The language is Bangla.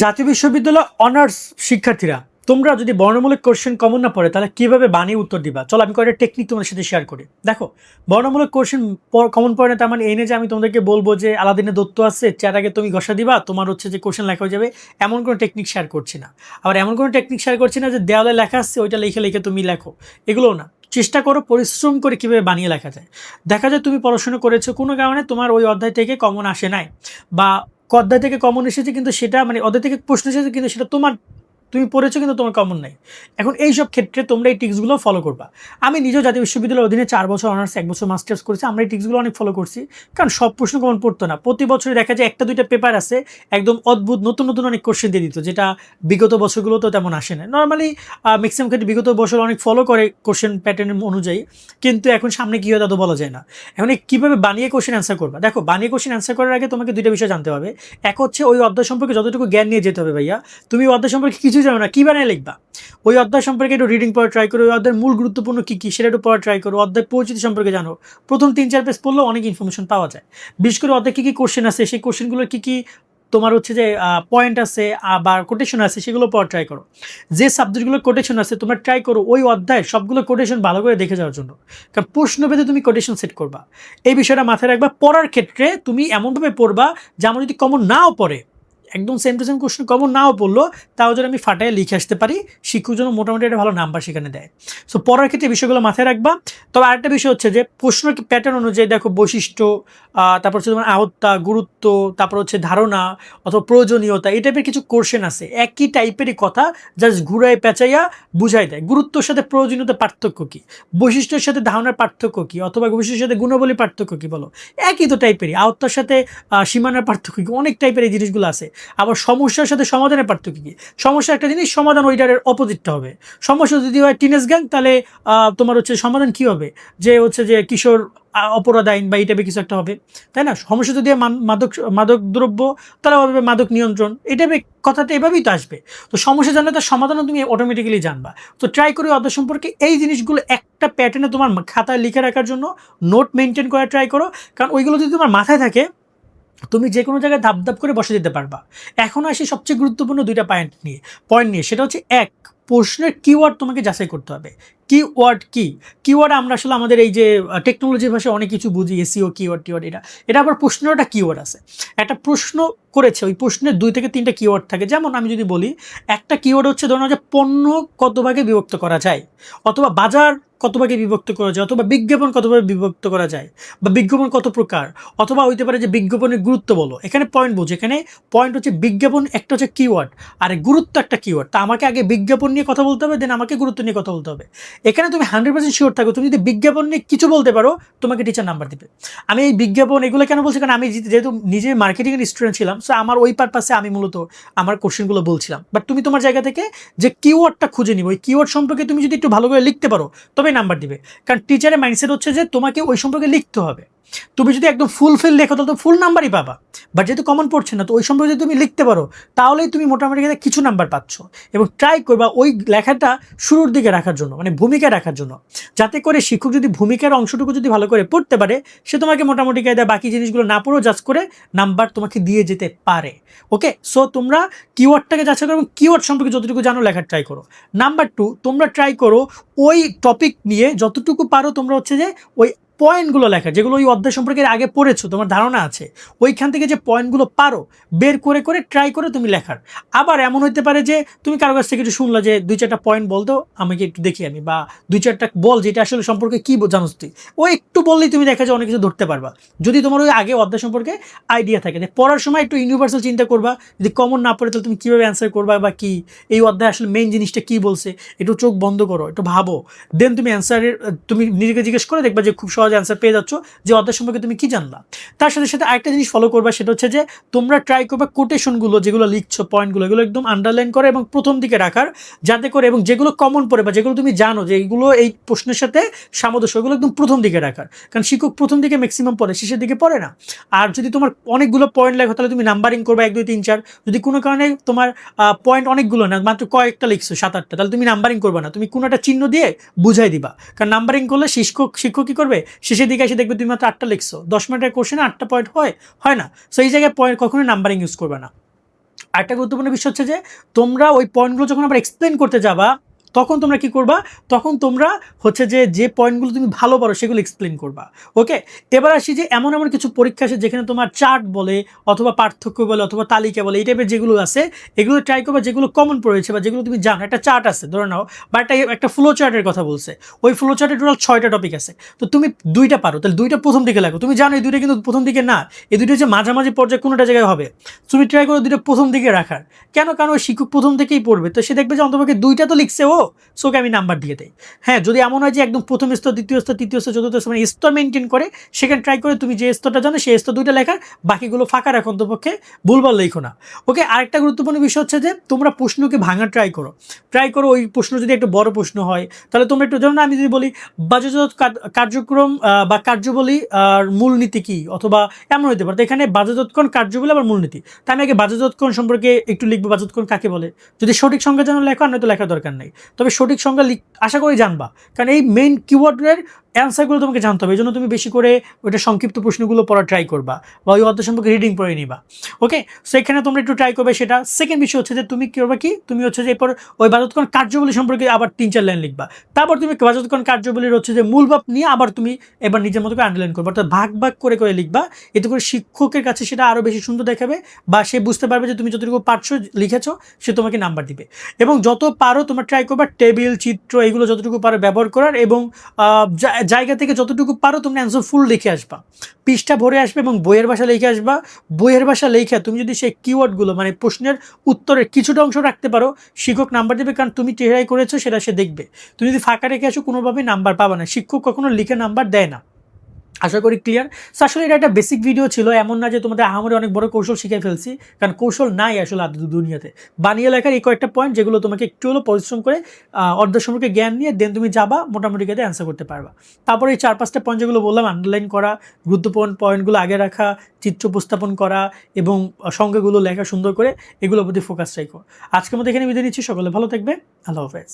জাতীয় বিশ্ববিদ্যালয় অনার্স শিক্ষার্থীরা, তোমরা যদি বর্ণমূলক কোশ্চেন কমন না পড়ে তাহলে কিভাবে বানিয়ে উত্তর দিবা? চলো আমি কয়েকটা টেকনিক তোমাদের সাথে শেয়ার করি। দেখো, বর্ণমূলক কোশ্চেন কমন পড়ে না তার মানে এই না যে আমি তোমাদেরকে বলবো যে আলাদিনের দত্ত আছে, চার আগে তুমি ঘষা দিবা, তোমার হচ্ছে যে কোশ্চেন লেখা হয়ে যাবে, এমন কোনো টেকনিক শেয়ার করছি না। আবার এমন কোনো টেকনিক শেয়ার করছি না যে দেওয়ালে লেখা আসছে ওইটা লিখে লিখে তুমি লেখো, এগুলোও না। চেষ্টা করো পরিশ্রম করে কীভাবে বানিয়ে লেখা যায়। দেখা যায় তুমি পড়াশোনা করেছো, কোনো কারণে তোমার ওই অধ্যায় থেকে কমন আসে নাই, বা অধ্যায় থেকে কমন এসেছে কিন্তু সেটা মানে অধ্যায় থেকে প্রশ্ন এসেছে কিন্তু সেটা তোমার, তুমি পড়েছো কিন্তু তোমার কমন নাই। এখন এইসব ক্ষেত্রে তোমরা এই টিক্সগুলো ফলো করবা। আমি নিজেও জাতীয় বিশ্ববিদ্যালয়ের অধীনে 4 বছর অনার্স, 1 বছর মাস্টার্স করেছি। আমরা এই টিক্সগুলো অনেক ফলো করছি, কারণ সব প্রশ্ন কমন পড়তো না। প্রতি বছরই দেখা যায় একটা দুইটা পেপার আছে একদম অদ্ভুত নতুন নতুন অনেক কোশ্চেন দিয়ে দিত, যেটা বিগত বছরগুলোতেও তেমন আসে না। নর্মালি ম্যাক্সিমাম ক্ষেত্রে বিগত বছর অনেক ফলো করে কোশ্চেন প্যাটার্ন অনুযায়ী, কিন্তু এখন সামনে কী হয় তা তো বলা যায় না। এখন কীভাবে বানিয়ে কোশ্চেন অ্যান্সার করবা? দেখো, বানিয়ে কোশ্চেন অ্যান্সার করার আগে তোমাকে দুইটা বিষয় জানতে হবে। এক হচ্ছে ওই অধ্যায় সম্পর্কে যতটুকু জ্ঞান নিয়ে যেতে হবে। ভাইয়া, তুমি অধ্যায় সম্পর্কে কিছু জানো না, কী বানিয়ে লিখবা? ওই অধ্যায় সম্পর্কে একটু রিডিং পড়া ট্রাই করো, ওই অধ্যায়ের মূল গুরুত্বপূর্ণ কী কী সেটা একটু পড়া ট্রাই করো, অধ্যায় পরিচিতি সম্পর্কে জানো। প্রথম 3-4 পেজ পড়লেও অনেক ইনফরমেশন পাওয়া যায়। বিশেষ করে অধ্যায় কী কী কোশ্চেন আছে, সেই কোশ্চেনগুলোর কী কী তোমার হচ্ছে যে পয়েন্ট আছে বা কোটেশন আছে সেগুলো পড়া ট্রাই করো। যে সাবজেক্টগুলো কোটেশন আছে তোমরা ট্রাই করো ওই অধ্যায়ের সবগুলো কোটেশন ভালো করে দেখে যাওয়ার জন্য, কারণ প্রশ্ন ভেদে তুমি কোটেশন সেট করবা। এই বিষয়টা মাথায় রাখবা। পড়ার ক্ষেত্রে তুমি এমনভাবে পড়বা যেমন যদি কমন নাও পড়ে, একদম same to same question common নাও পড়লো, তাও যদি আমি ফাটায় লিখে আসতে পারি, শিক্ষক যেন মোটামুটি একটা ভালো নাম্বার সেখানে দেয়। সো পড়ার ক্ষেত্রে বিষয়গুলো মাথায় রাখবা। তবে আরেকটা বিষয় হচ্ছে যে প্রশ্নের প্যাটার্ন অনুযায়ী দেখো বৈশিষ্ট্য, তারপর হচ্ছে তোমার আহ্বতা, গুরুত্ব, তারপর হচ্ছে ধারণা অথবা প্রয়োজনীয়তা, এই টাইপের কিছু কোশ্চেন আছে একই টাইপেরই কথা, জাস্ট ঘুরায় পেঁচাইয়া বুঝাই দেয়। গুরুত্বের সাথে প্রয়োজনীয়তা পার্থক্য কী, বৈশিষ্ট্যের সাথে ধারণার পার্থক্য কী, অথবা বৈশিষ্ট্যের সাথে গুণাবলী পার্থক্য কী, বলো একই তো টাইপেরই। আহ্বতার সাথে সীমানার পার্থক্য কী, অনেক টাইপের এই জিনিসগুলো আছে। আবার সমস্যার সাথে সমাধানের পার্থক্য কী, সমস্যা একটা জিনিস, সমাধান ওইটার অপোজিটটা হবে। সমস্যা যদি হয় টিনেজ গ্যাং, তাহলে তোমার হচ্ছে সমাধান কী হবে, যে হচ্ছে যে কিশোর অপরাধ আইন বা এই টাইপের কিছু একটা হবে, তাই না? সমস্যা যদি মাদক মাদক দ্রব্য, তাহলে হবে মাদক নিয়ন্ত্রণ, এই টাইপের কথাটা এভাবেই তো আসবে। তো সমস্যা জানলে তার সমাধানও তুমি অটোমেটিক্যালি জানবা। তো ট্রাই করি অধ্যায় সম্পর্কে এই জিনিসগুলো একটা প্যাটার্নে তোমার খাতায় লিখে রাখার জন্য নোট মেনটেন করা ট্রাই করো, কারণ ওইগুলো যদি তোমার মাথায় থাকে তুমি যে কোনো জায়গায় ধাপ ধাপ করে বসে দিতে পারবা। এখন আসি সবচেয়ে গুরুত্বপূর্ণ দুইটা পয়েন্ট নিয়ে, সেটা হচ্ছে এক, প্রশ্নের কিওয়ার্ড তোমাকে যাচাই করতে হবে। কিওয়ার্ড কি? কিওয়ার্ড আমরা আসলে আমাদের এই যে টেকনোলজির ভাষায় অনেক কিছু বুঝি, এসইও কিওয়ার্ড টিওয়ার্ড, এটা আবার প্রশ্নেরও একটা কিওয়ার্ড আছে। একটা প্রশ্ন করেছে, ওই প্রশ্নের 2 থেকে 3টা কিওয়ার্ড থাকে। যেমন আমি যদি বলি, একটা কিওয়ার্ড হচ্ছে ধরুন যে পণ্য কত ভাগে বিভক্ত করা যায়, অথবা বাজার কত ভাগে বিভক্ত করা যায়, অথবা বিজ্ঞাপন কতভাবে বিভক্ত করা যায়, বা বিজ্ঞাপন কত প্রকার, অথবা হইতে পারে যে বিজ্ঞাপনের গুরুত্ব বলো। এখানে পয়েন্ট বুঝো, এখানে পয়েন্ট হচ্ছে বিজ্ঞাপন একটা হচ্ছে কিওয়ার্ড, আর গুরুত্ব একটা কিওয়ার্ড। তা আমাকে আগে বিজ্ঞাপন নিয়ে কথা বলতে হবে, দেন আমাকে গুরুত্ব নিয়ে কথা বলতে হবে। এখানে তুমি 100% শিওর থাকো, তুমি যদি বিজ্ঞাপন নিয়ে কিছু বলতে পারো তোমাকে টিচার নাম্বার দেবে। আমি এই বিজ্ঞাপন এগুলো কেন বলছি, কারণ আমি যেহেতু নিজে মার্কেটিংয়ের স্টুডেন্ট ছিলাম, সো আমার ওই পারপাসে আমি মূলত আমার কোশ্চেনগুলো বলছিলাম। বাট তুমি তোমার জায়গা থেকে যে কিওয়ার্ডটা খুঁজে নিবে, ওই কিওয়ার্ড সম্পর্কে তুমি যদি একটু ভালো করে লিখতে পারো তবেই নাম্বার দিবে। কারণ টিচারের মাইন্ডসেট হচ্ছে যে তোমাকে ওই সম্পর্কে লিখতে হবে। তুমি যদি একদম ফুলফিল লেখো তাহলে তো ফুল নাম্বারই পাবা, বাট যেহেতু কমন পড়ছে না, তো ওই সম্পর্কে যদি তুমি লিখতে পারো তাহলেই তুমি মোটামুটি কিছু নাম্বার পাচ্ছ। এবং ট্রাই করবা ওই লেখাটা শুরুর দিকে রাখার জন্য, মানে ভূমিকা রাখার জন্য, যাতে করে শিক্ষক যদি ভূমিকার অংশটুকু যদি ভালো করে পড়তে পারে, সে তোমাকে মোটামুটি কায়দায় বাকি জিনিসগুলো না পড়েও জাজ করে নাম্বার তোমাকে দিয়ে যেতে পারে। ওকে, সো তোমরা কিওয়ার্ডটাকে যাচাই করো এবং কিওয়ার্ড সম্পর্কে যতটুকু জানো লেখার ট্রাই করো। নাম্বার 2, তোমরা ট্রাই করো ওই টপিক নিয়ে যতটুকু পারো তোমরা হচ্ছে যে ওই পয়েন্টগুলো লেখা, যেগুলো ওই অধ্যায় সম্পর্কে আগে পড়েছো, তোমার ধারণা আছে, ওইখান থেকে যে পয়েন্টগুলো পারো বের করে করে ট্রাই করে তুমি লেখার। আবার এমন হতে পারে যে তুমি কারো কাছ থেকে একটু শুনলা যে 2-4টা পয়েন্ট বলতো আমাকে একটু দেখি আমি, বা 2-4টা বল যেটা আসলে সম্পর্কে কী জানোস তুই, ও একটু বললেই তুমি দেখা যায় অনেক কিছু ধরতে পারবা, যদি তোমার ওই আগে অধ্যায় সম্পর্কে আইডিয়া থাকে। পড়ার সময় একটু ইউনিভার্সাল চিন্তা করবা, যদি কমন না পড়ে তাহলে তুমি কীভাবে অ্যান্সার করবা, বা কি এই অধ্যায় আসলে মেইন জিনিসটা কী বলছে, একটু চোখ বন্ধ করো, একটু ভাবো, দেন তুমি অ্যান্সারের তুমি নিজেকে জিজ্ঞেস করে দেখবা যে খুব সহজে অ্যান্সার পেয়ে যাচ্ছ যে অধ্যায় সম্পর্কে তুমি কি জানলা। তার সাথে সাথে আরেকটা জিনিস ফলো করবা, সেটা হচ্ছে যে তোমরা ট্রাই করবা কোটেশনগুলো যেগুলো লিখছো, পয়েন্টগুলো এগুলো একদম আন্ডারলাইন করে এবং প্রথম দিকে রাখার, যাতে করে, এবং যেগুলো কমন পড়ে বা যেগুলো তুমি জানো যে এইগুলো এই প্রশ্নের সাথে সামঞ্জস্য, ওগুলো একদম প্রথম দিকে রাখার। কারণ শিক্ষক প্রথম দিকে ম্যাক্সিমাম পড়ে, শেষের দিকে পড়ে না। আর যদি তোমার অনেকগুলো পয়েন্ট লেখো তাহলে তুমি নাম্বারিং করবা 1 2 3 4। যদি কোনো কারণে তোমার পয়েন্ট অনেকগুলো না, মাত্র কয়েকটা লিখছো 7-8টা, তাহলে তুমি নাম্বারিং করবা না, তুমি কোনো একটা চিহ্ন দিয়ে বুঝাই দিবা। কারণ নাম্বারিং করলে শিক্ষক কী করবে, শেষের দিকে এসে দেখবে তুমি মাত্র 8টা লিখছো, 10 মিনিটের কোশ্চেনে 8টা পয়েন্ট হয় না। সো এই জায়গায় পয়েন্ট কখনো নাম্বারিং ইউজ করবে না। আরেকটা গুরুত্বপূর্ণ বিষয় হচ্ছে যে তোমরা ওই পয়েন্টগুলো যখন আবার এক্সপ্লেন করতে যাবা তখন তোমরা কি করবা, তখন তোমরা হচ্ছে যে পয়েন্টগুলো তুমি ভালো পারো সেগুলো এক্সপ্লেন করবা। ওকে, এবার আসি যে এমন এমন কিছু পরীক্ষা আসে যেখানে তোমার চার্ট বলে অথবা পার্থক্য বলে অথবা তালিকা বলে এই টাইপের যেগুলো আছে এগুলো ট্রাই করবা, যেগুলো কমন পড়েছে বা যেগুলো তুমি জানো। একটা চার্ট আছে ধরে নাও, বা একটা ফ্লো চার্টের কথা বলছে, ওই ফ্লো চার্টে টোটাল 6টা টপিক আছে, তো তুমি 2টা পারো, তাহলে 2টা প্রথম দিকে লাগো। তুমি জানো এই 2টা কিন্তু প্রথম দিকে না, এই 2টা যে মাঝামাঝি পর্যায়ে কোনোটা জায়গায় হবে, তুমি ট্রাই করো 2টা প্রথম দিকে রাখার। কেন? কারণ ওই শিক্ষক প্রথম থেকেই পড়বে, তো সে দেখবে যে অন্তপক্ষে 2টা তো লিখছে ও, সোকে আমি নাম্বার দিয়ে দেই। হ্যাঁ, যদি এমন হয় যে একদম প্রথম স্তর, দ্বিতীয় স্তর, তৃতীয় স্তর, চতুর্থ স্তর মানে স্তর মেনটেন করে, সেখানে ট্রাই করে তুমি যে স্তরটা জানো সেই স্তর 2টা লেখার, বাকিগুলো ফাঁকা রাখো, অন্তপক্ষে ভুলভাল লেখো না। ওকে, আরেকটা গুরুত্বপূর্ণ বিষয় হচ্ছে যে তোমরা প্রশ্নকে ভাঙার ট্রাই করো। ওই প্রশ্ন যদি একটা বড় প্রশ্ন হয় তাহলে তোমরা একটু, ধরুন আমি যদি বলি বাজারজাত কার্যক্রম বা কার্যবলী আর মূলনীতি কি, অথবা এমন হতে পারে, তো এখানে বাজারজাতকরণ কার্যবলী আবার মূলনীতি, তাই আমি আগে বাজারজাতকরণ সম্পর্কে একটু লিখবো, বাজারজাতকরণ কাকে বলে। যদি সঠিক সংজ্ঞা জানো লেখো, আর নয়তো লেখার দরকার নেই, তবে সঠিক সংজ্ঞা আশা করি জানবা, কারণ এই মেইন কিওয়ার্ডের অ্যান্সারগুলো তোমাকে জানতে হবে। এই জন্য তুমি বেশি করে ওইটা সংক্ষিপ্ত প্রশ্নগুলো পড়া ট্রাই করবা বা ওই অধ্যায় সম্পর্কে রিডিং পড়ে নিবা। ওকে, সেখানে তোমরা একটু ট্রাই করবে সেটা। সেকেন্ড বিষয় হচ্ছে যে তুমি কি করবা, কি তুমি হচ্ছে যে এরপর ওই বাজারজাতকরণ কার্যবলী সম্পর্কে আবার 3-4 লাইন লিখবা। তারপর তুমি বাজারজাতকরণ কার্যবলীর হচ্ছে যে মূল ভাব নিয়ে আবার তুমি এবার নিজের মতো করে আন্ডারলাইন করবা, অর্থাৎ ভাগ ভাগ করে করে লিখবা। এতে করে শিক্ষকের কাছে সেটা আরও বেশি সুন্দর দেখাবে, বা সে বুঝতে পারবে যে তুমি যতটুকু পারছো লিখেছো, সে তোমাকে নাম্বার দিবে। এবং যত পারো তোমরা ট্রাই করবা টেবিল, চিত্র এগুলো যতটুকু পারো ব্যবহার করার, এবং জায়গা থেকে যতটুকু পারো তোমরা অ্যান্সার ফুল লিখে আসবা, পৃষ্ঠা ভরে আসবে এবং বইয়ের ভাষা লিখে আসবা। বইয়ের ভাষা লেখা তুমি যদি সেই কিওয়ার্ডগুলো মানে প্রশ্নের উত্তরের কিছুটা অংশ রাখতে পারো, শিক্ষক নাম্বার দেবে, কারণ তুমি ট্রাই করেছো সেটা সে দেখবে। তুমি যদি ফাঁকা রেখে আসো কোনোভাবেই নাম্বার পাবা না, শিক্ষক কখনো লিখে নাম্বার দেয় না। আশা করি ক্লিয়ার। সো আসলে এটা একটা বেসিক ভিডিও ছিল, এমন না যে তোমাদের আহামরি অনেক বড় কৌশল শিখে ফেলছি, কারণ কৌশল নাই আসলে দুনিয়াতে। বানিয়ে লেখার এই কয়েকটা পয়েন্ট যেগুলো তোমাকে একটু হলো পরিশ্রম করে অর্ধেক সম্পর্কে জ্ঞান নিয়ে দেন তুমি যাবা, মোটামুটি কাজে অ্যান্সার করতে পারবা। তারপরে এই 4-5টা পয়েন্ট যেগুলো বললাম, আন্ডারলাইন করা, গুরুত্বপূর্ণ পয়েন্টগুলো আগে রাখা, চিত্র উপস্থাপন করা এবং সংখ্যাগুলো লেখা সুন্দর করে, এগুলোর প্রতি ফোকাস রাখো। আজকের মতো এখানে বিদায় নিচ্ছি, সকলে ভালো থাকবে, আল্লাহ হাফেজ।